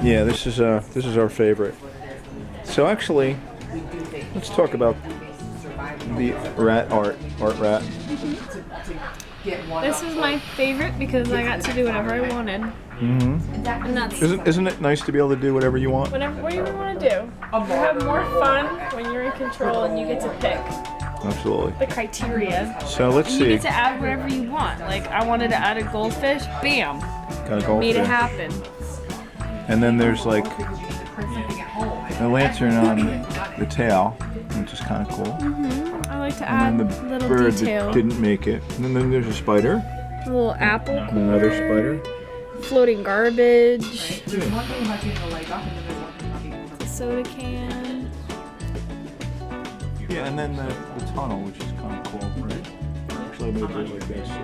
Yeah, this is our favorite. So actually, let's talk about the art rat. This was my favorite because I got to do whatever I wanted. Mm-hmm. And that's Isn't it nice to be able to do whatever you want? whatever you want to do. You have more fun when you're in control and you get to pick Absolutely. the criteria. So let's And you see. get to add whatever you want. Like I wanted to add a goldfish, bam, Got a goldfish. made it happen. And then there's like a lantern on the tail, which is kind of cool. I like to add And then the little bird detail. that didn't make it. And then there's a spider. A little apple, And another spider. floating garbage, a soda can. Yeah, and then the tunnel, which is kind of cool, right? Actually, I made it like this. So.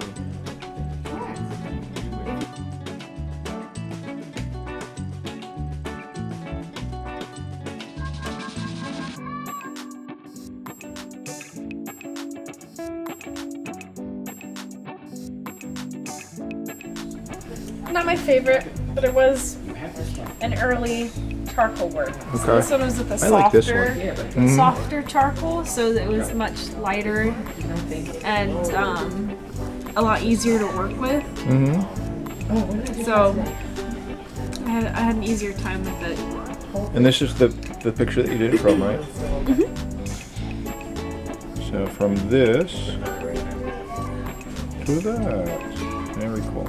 Not my favorite, but it was an early charcoal work. So Okay. this one was with a I like this softer, one. softer charcoal, so that it was much lighter and a lot easier to work with. Mm-hmm. So I had an easier time with it. And this is the picture that you did it from, right? Mm-hmm. So from this to that. Very cool.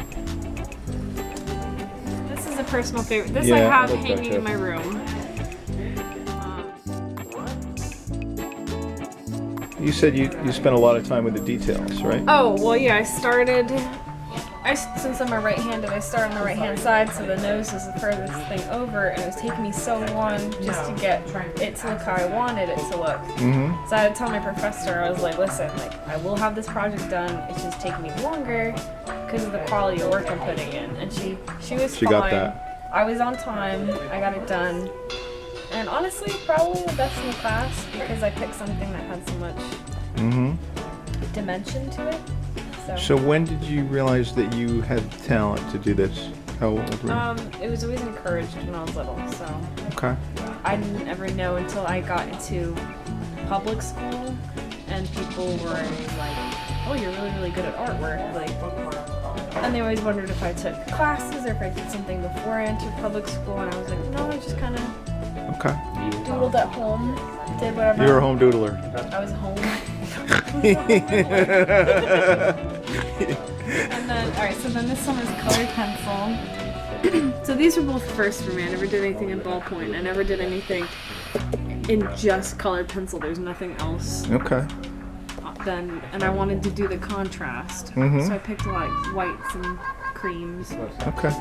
This is a personal favorite. This Yeah, I I have like that hanging too. in my room. You said you spent a lot of time with the details, right? Oh, well, yeah, since I'm a right-handed, I started on the right-hand side, so the nose was the furthest thing over, and it was taking me so long just to get it to look how I wanted it to look. Mm-hmm. So I had to tell my professor, I was like, listen, like, I will have this project done, it's just taking me longer because of the quality of work I'm putting in. And she was She fine. got that. I was on time, I got it done. And honestly, probably the best in the class because I picked something that had so much Mm-hmm. dimension to it. So when did you realize that you had talent to do this? How old were you? It was always encouraged when I was little, so Okay. I didn't ever know until I got into public school and people were like, oh, you're really, really good at artwork. Like, and they always wondered if I took classes or if I did something before I entered public school, and I was like, no, I just kind of Okay. doodled at home, did whatever. You were a home doodler. I was home. And then, alright, so then this one is colored pencil. So these were both first for me. I never did anything in ballpoint. I never did anything in just colored pencil. There's nothing else. Okay. Then, and I wanted to do the contrast. Mhm. So I picked a lot of whites and creams. Okay.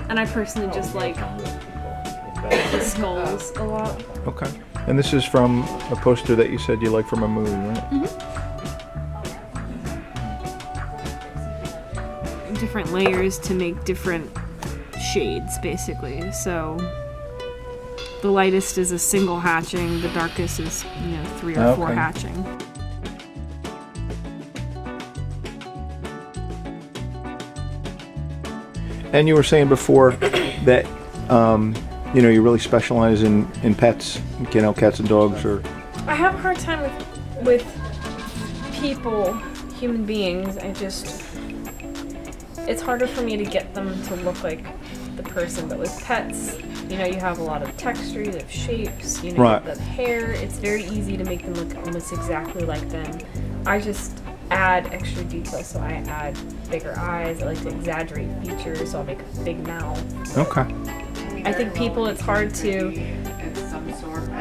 And I personally just like the skulls a lot. Okay. And this is from a poster that you said you like from a movie, right? Different layers to make different shades, basically. So the lightest is a single hatching, the darkest is 3 or 4 Okay. hatching. And you were saying before that you really specialize in pets, cats and dogs, or I have a hard time with people, human beings. It's harder for me to get them to look like the person. But with pets, you have a lot of texture, you have shapes, Right. the hair. It's very easy to make them look almost exactly like them. I just add extra detail, so I add bigger eyes. I like to exaggerate features, so I'll make a big mouth. okay. I think people, it's hard to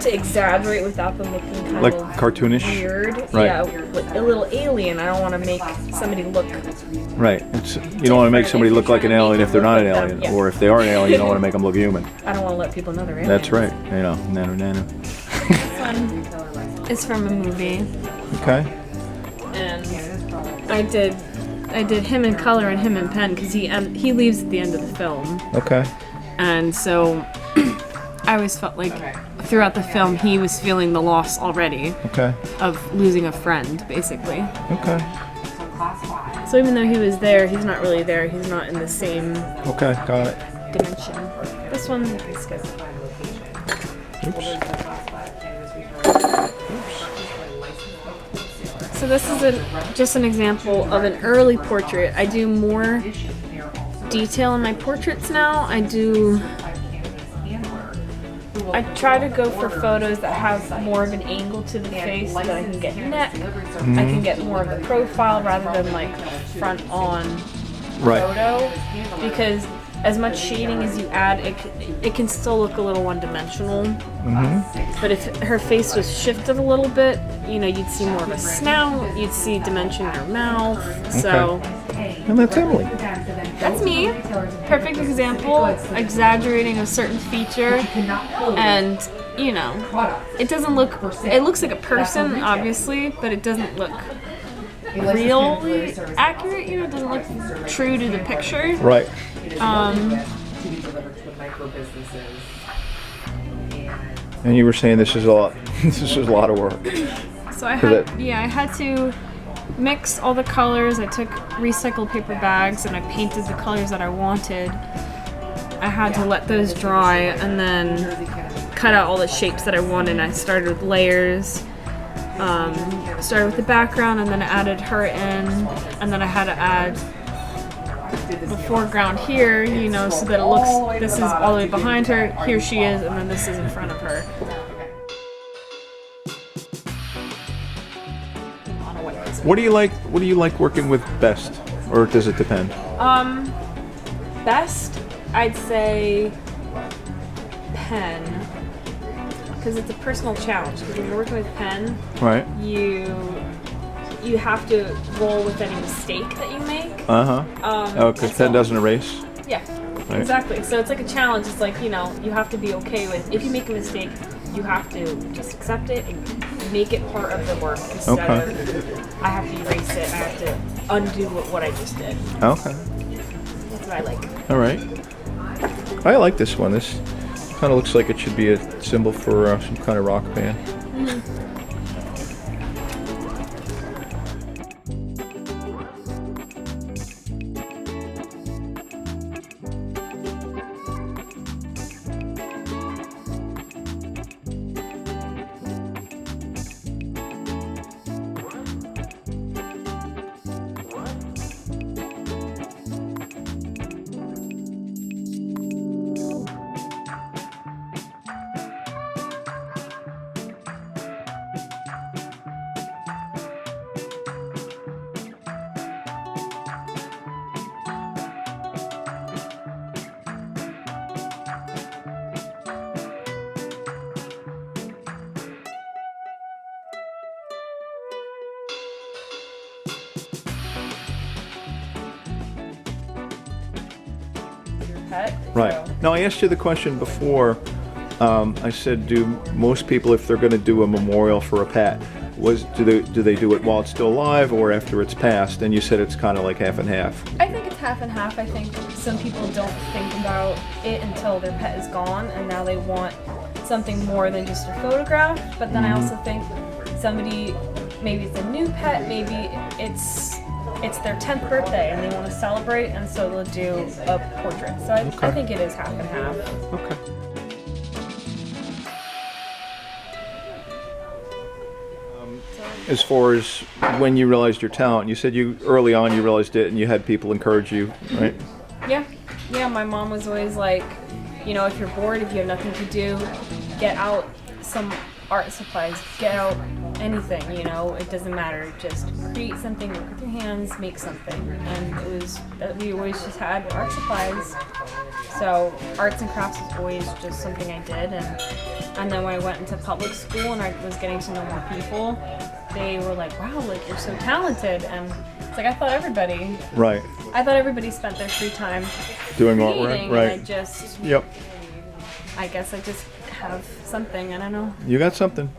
exaggerate without them looking kind Like of cartoonish? weird. Right. Yeah, a little alien. I don't want to make somebody look. Right. You don't want to make somebody look like an alien if they're not an alien, Yeah. or if they are an alien, you don't want to make them look human. I don't want to let people know they're aliens. That's right. Nano. This one is from a movie, Okay. and I did I did him in color and him in pen because he leaves at the end of the film. Okay. And so I always felt like throughout the film he was feeling the loss already. Okay. Of losing a friend, basically. Okay. So even though he was there, he's not really there. He's not in the same Okay, got it. dimension. This one is good. Oops. So this is just an example of an early portrait. I do more detail in my portraits now. I try to go for photos that have more of an angle to the face so that I can get neck. I can get more of the profile rather than like front on photo. Because as much shading as you add, it can still look a little one-dimensional. But if her face was shifted a little bit, you know, you'd see more of a snout, you'd see dimension in her mouth. So, And that's Emily. that's me. Perfect example, exaggerating a certain feature, and you know, it doesn't look. It looks like a person, obviously, but it doesn't look really accurate. You know, it doesn't look true to the picture. Right. And you were saying this is a lot. This is a lot of work. So I had to mix all the colors. I took recycled paper bags and I painted the colors that I wanted. I had to let those dry and then cut out all the shapes that I wanted. I started with layers. Started with the background and then I added her in, and then I had to add the foreground here, you know, so that it looks, this is all the way behind her, here she is, and then this is in front of her. What do you like? What do you like working with best, or does it depend? Best, I'd say pen, because it's a personal challenge. Because when you're working with pen, Right. you have to roll with any mistake that you make. Because pen doesn't erase. Yeah, Right. exactly. So it's like a challenge. It's like, you know, you have to be okay with, if you make a mistake, you have to just accept it and make it part of the work instead of, I have to erase it, I have to undo what I just did. Okay. That's what I like. All right. I like this one. This kind of looks like it should be a symbol for some kind of rock band. Right. Now, I asked you the question before. I said, do most people, if they're going to do a memorial for a pet, do they do it while it's still alive or after it's passed? And you said it's kind of like half and half. I think it's half and half. I think some people don't think about it until their pet is gone, and now they want something more than just a photograph. But then I also think somebody, maybe it's a new pet, maybe it's their 10th birthday and they want to celebrate, and so they'll do a portrait. So I think it is half and half. Okay. As far as when you realized your talent, you said early on you realized it and you had people encourage you, right? Yeah. My mom was always like, you know, if you're bored, if you have nothing to do, get out some art supplies, get out anything, you know, it doesn't matter, just create something, work with your hands, make something. And it was, we always just had art supplies, so arts and crafts was always just something I did. And then when I went into public school and I was getting to know more people, they were like, wow, like you're so talented. And it's like, I thought everybody spent their free time doing creating, artwork, right? And I just, I guess I just have something, I don't know. You got something.